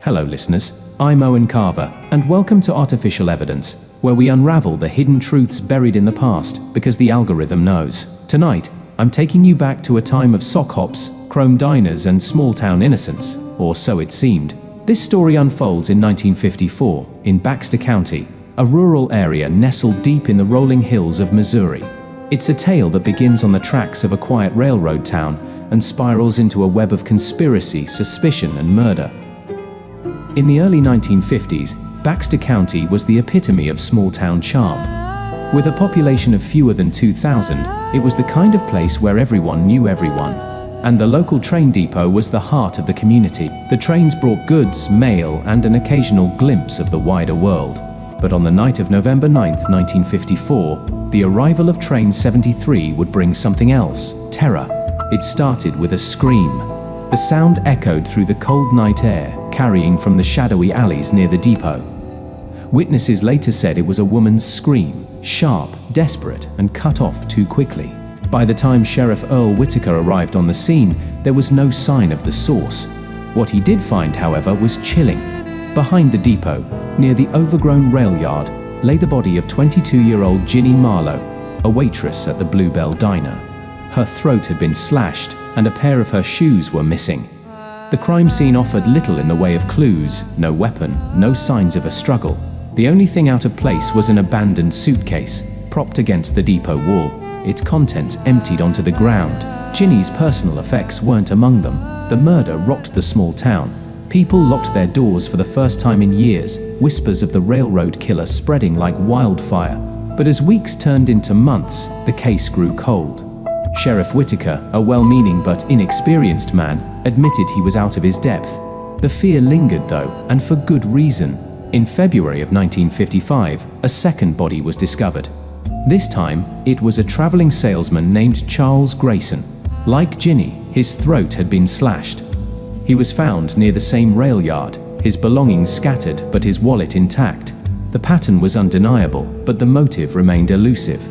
Hello listeners, I'm Owen Carver, and welcome to Artificial Evidence, where we unravel the hidden truths buried in the past because the algorithm knows. Tonight, I'm taking you back to a time of sock hops, chrome diners and small-town innocence, or so it seemed. This story unfolds in 1954, in Baxter County, a rural area nestled deep in the rolling hills of Missouri. It's a tale that begins on the tracks of a quiet railroad town and spirals into a web of conspiracy, suspicion and murder. In the early 1950s, Baxter County was the epitome of small-town charm. With a population of fewer than 2,000, it was the kind of place where everyone knew everyone. And the local train depot was the heart of the community. The trains brought goods, mail, and an occasional glimpse of the wider world. But on the night of November 9, 1954, the arrival of Train 73 would bring something else: terror. It started with a scream. The sound echoed through the cold night air, carrying from the shadowy alleys near the depot. Witnesses later said it was a woman's scream, sharp, desperate, and cut off too quickly. By the time Sheriff Earl Whitaker arrived on the scene, there was no sign of the source. What he did find, however, was chilling. Behind the depot, near the overgrown rail yard, lay the body of 22-year-old Ginny Marlowe, a waitress at the Bluebell Diner. Her throat had been slashed, and a pair of her shoes were missing. The crime scene offered little in the way of clues: no weapon, no signs of a struggle. The only thing out of place was an abandoned suitcase, propped against the depot wall, its contents emptied onto the ground. Ginny's personal effects weren't among them. The murder rocked the small town. People locked their doors for the first time in years, whispers of the railroad killer spreading like wildfire. But as weeks turned into months, the case grew cold. Sheriff Whitaker, a well-meaning but inexperienced man, admitted he was out of his depth. The fear lingered though, and for good reason. In February of 1955, a second body was discovered. This time, it was a traveling salesman named Charles Grayson. Like Ginny, his throat had been slashed. He was found near the same rail yard, his belongings scattered but his wallet intact. The pattern was undeniable, but the motive remained elusive.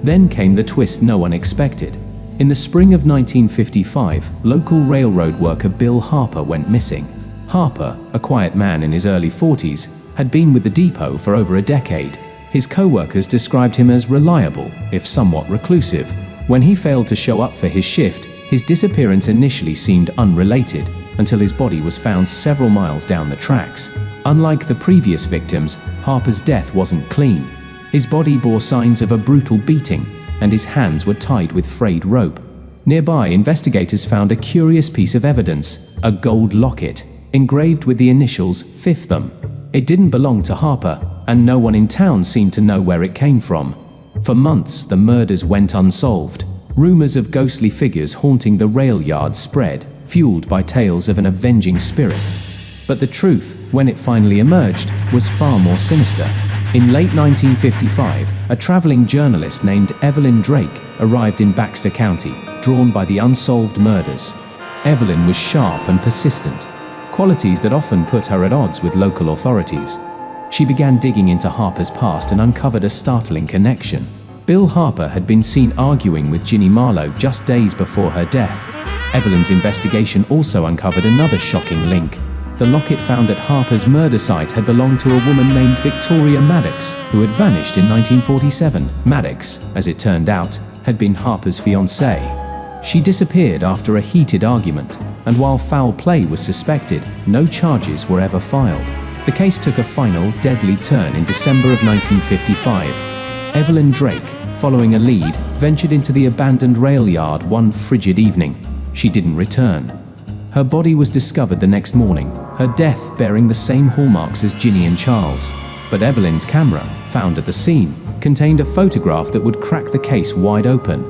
Then came the twist no one expected. In the spring of 1955, local railroad worker Bill Harper went missing. Harper, a quiet man in his early 40s, had been with the depot for over a decade. His co-workers described him as reliable, if somewhat reclusive. When he failed to show up for his shift, his disappearance initially seemed unrelated, until his body was found several miles down the tracks. Unlike the previous victims, Harper's death wasn't clean. His body bore signs of a brutal beating, and his hands were tied with frayed rope. Nearby, investigators found a curious piece of evidence: a gold locket, engraved with the initials Fiftham. It didn't belong to Harper, and no one in town seemed to know where it came from. For months, the murders went unsolved. Rumors of ghostly figures haunting the rail yard spread, fueled by tales of an avenging spirit. But the truth, when it finally emerged, was far more sinister. In late 1955, a traveling journalist named Evelyn Drake arrived in Baxter County, drawn by the unsolved murders. Evelyn was sharp and persistent, qualities that often put her at odds with local authorities. She began digging into Harper's past and uncovered a startling connection. Bill Harper had been seen arguing with Ginny Marlowe just days before her death. Evelyn's investigation also uncovered another shocking link. The locket found at Harper's murder site had belonged to a woman named Victoria Maddox, who had vanished in 1947. Maddox, as it turned out, had been Harper's fiancée. She disappeared after a heated argument, and while foul play was suspected, no charges were ever filed. The case took a final, deadly turn in December of 1955. Evelyn Drake, following a lead, ventured into the abandoned rail yard one frigid evening. She didn't return. Her body was discovered the next morning, her death bearing the same hallmarks as Ginny and Charles. But Evelyn's camera, found at the scene, contained a photograph that would crack the case wide open.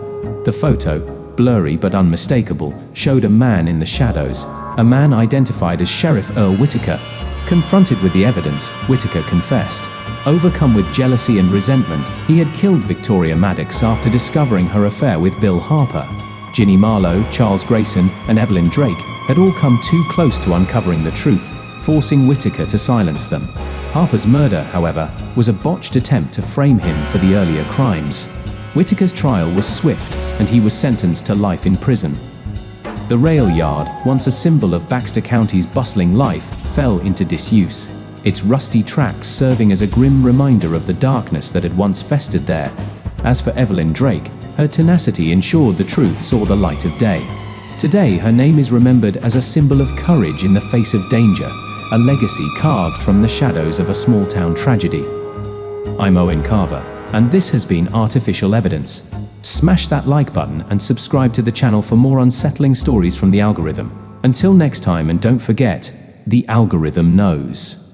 The photo, blurry but unmistakable, showed a man in the shadows, a man identified as Sheriff Earl Whitaker. Confronted with the evidence, Whitaker confessed. Overcome with jealousy and resentment, he had killed Victoria Maddox after discovering her affair with Bill Harper. Ginny Marlowe, Charles Grayson, and Evelyn Drake had all come too close to uncovering the truth, forcing Whitaker to silence them. Harper's murder, however, was a botched attempt to frame him for the earlier crimes. Whitaker's trial was swift, and he was sentenced to life in prison. The rail yard, once a symbol of Baxter County's bustling life, fell into disuse, its rusty tracks serving as a grim reminder of the darkness that had once festered there. As for Evelyn Drake, her tenacity ensured the truth saw the light of day. Today, her name is remembered as a symbol of courage in the face of danger, a legacy carved from the shadows of a small-town tragedy. I'm Owen Carver, and this has been Artificial Evidence. Smash that like button and subscribe to the channel for more unsettling stories from the algorithm. Until next time, and don't forget, the algorithm knows.